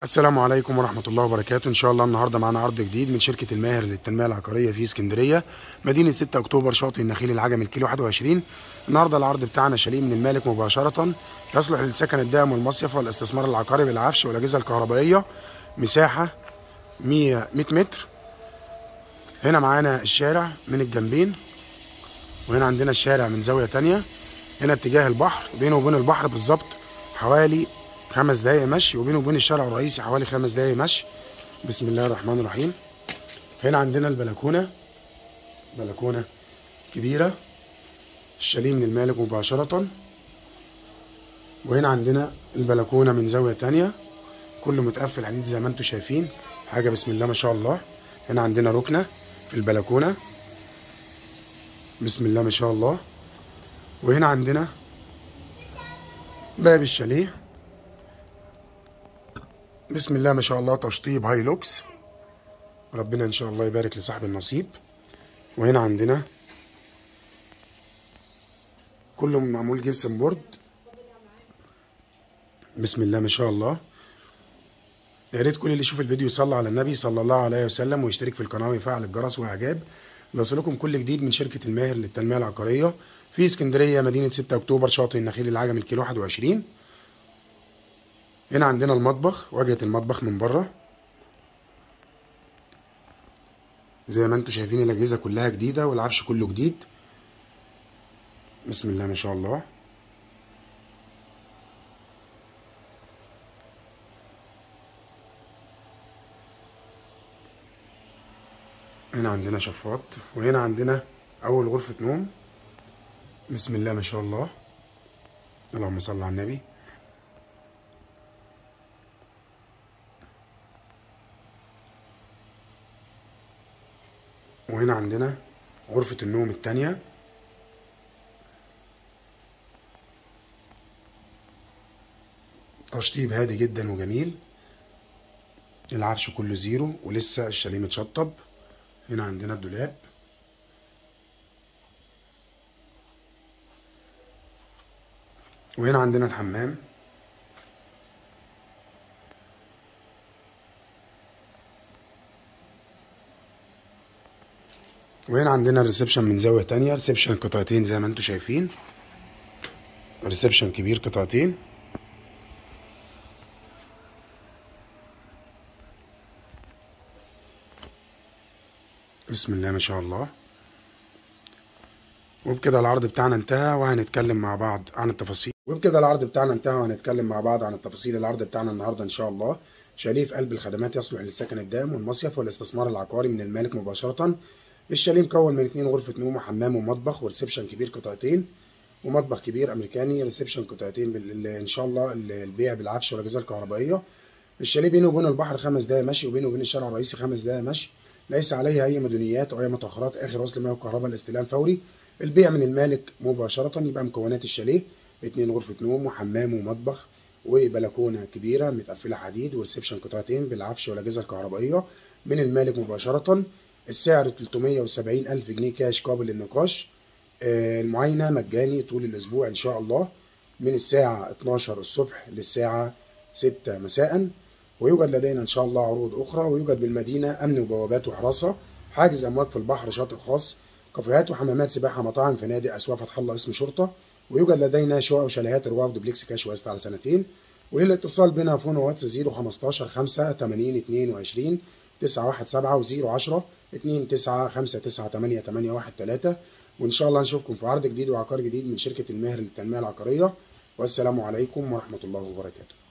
السلام عليكم ورحمة الله وبركاته. إن شاء الله النهاردة معانا عرض جديد من شركة الماهر للتنمية العقارية في اسكندرية، مدينة 6 أكتوبر، شاطئ النخيل العجمي، الكيلو 21. النهاردة العرض بتاعنا شاليه من المالك مباشرة، يصلح للسكن الدائم والمصيف والاستثمار العقاري بالعفش والأجهزة الكهربائية. مساحة 100 متر. هنا معانا الشارع من الجنبين، وهنا عندنا الشارع من زاوية تانية. هنا اتجاه البحر، بينه وبين البحر بالظبط حوالي 5 دقايق مشي، وبينه وبين الشارع الرئيسي حوالي 5 دقايق مشي. بسم الله الرحمن الرحيم. هنا عندنا البلكونة، بلكونة كبيرة، الشاليه من المالك مباشرة. وهنا عندنا البلكونة من زاوية تانية، كله متقفل حديد زي ما انتم شايفين، حاجة بسم الله ما شاء الله. هنا عندنا ركنة في البلكونة، بسم الله ما شاء الله. وهنا عندنا باب الشاليه، بسم الله ما شاء الله، تشطيب هاي لوكس، ربنا ان شاء الله يبارك لصاحب النصيب. وهنا عندنا كله معمول جبسن بورد، بسم الله ما شاء الله. يا ريت كل اللي يشوف الفيديو يصلي على النبي صلى الله عليه وسلم ويشترك في القناه ويفعل الجرس واعجاب ليصلكم كل جديد من شركه الماهر للتنميه العقاريه في اسكندريه، مدينه 6 اكتوبر، شاطئ النخيل العجمي، الكيلو 21. هنا عندنا المطبخ، واجهه المطبخ من بره زي ما انتم شايفين، الاجهزه كلها جديده والعفش كله جديد، بسم الله ما شاء الله. هنا عندنا شفاط، وهنا عندنا اول غرفه نوم، بسم الله ما شاء الله، اللهم صل على النبي. وهنا عندنا غرفة النوم التانية، تشطيب هادي جدا وجميل، العفش كله زيرو ولسه الشاليه متشطب. هنا عندنا الدولاب، وهنا عندنا الحمام. وهنا عندنا الريسبشن من زاوية تانية، ريسبشن قطعتين زي ما انتم شايفين، ريسبشن كبير قطعتين، بسم الله ما شاء الله. وبكده العرض بتاعنا انتهى، وهنتكلم مع بعض عن التفاصيل. العرض بتاعنا النهارده ان شاء الله شاليه في قلب الخدمات، يصلح للسكن الدائم والمصيف والاستثمار العقاري من المالك مباشرة. الشاليه مكون من 2 غرفة نوم وحمام ومطبخ، وريسبشن كبير قطعتين، ومطبخ كبير امريكاني، ريسبشن قطعتين، ان شاء الله البيع بالعفش والاجهزه الكهربائيه. الشاليه بينه وبين البحر 5 دقايق مشي، وبينه وبين الشارع الرئيسي 5 دقايق مشي، ليس عليه اي مدنيات او اي متاخرات. اخر وصل مياه وكهرباء، الاستلام فوري، البيع من المالك مباشره. يبقى مكونات الشاليه 2 غرفه نوم وحمام ومطبخ وبلكونه كبيره متقفله حديد، وريسبشن قطعتين بالعفش والاجهزه الكهربائيه من المالك مباشره. السعر 370,000 جنيه كاش قابل للنقاش. المعاينة مجاني طول الأسبوع إن شاء الله، من الساعة 12 الصبح للساعة 6 مساء. ويوجد لدينا إن شاء الله عروض أخرى، ويوجد بالمدينة أمن وبوابات وحراسة، حاجز أمواج في البحر، شاطئ خاص، كافيهات وحمامات سباحة، مطاعم، فنادق، أسواق فتح الله اسم شرطة. ويوجد لدينا شقق وشاليهات رواف دوبلكس كاش وقسط على سنتين. وللاتصال بنا فون واتس 015 5 80 22 917 و010 29 59 8 8 1 3. وإن شاء الله نشوفكم في عرض جديد وعقار جديد من شركة الماهر للتنمية العقارية. والسلام عليكم ورحمة الله وبركاته.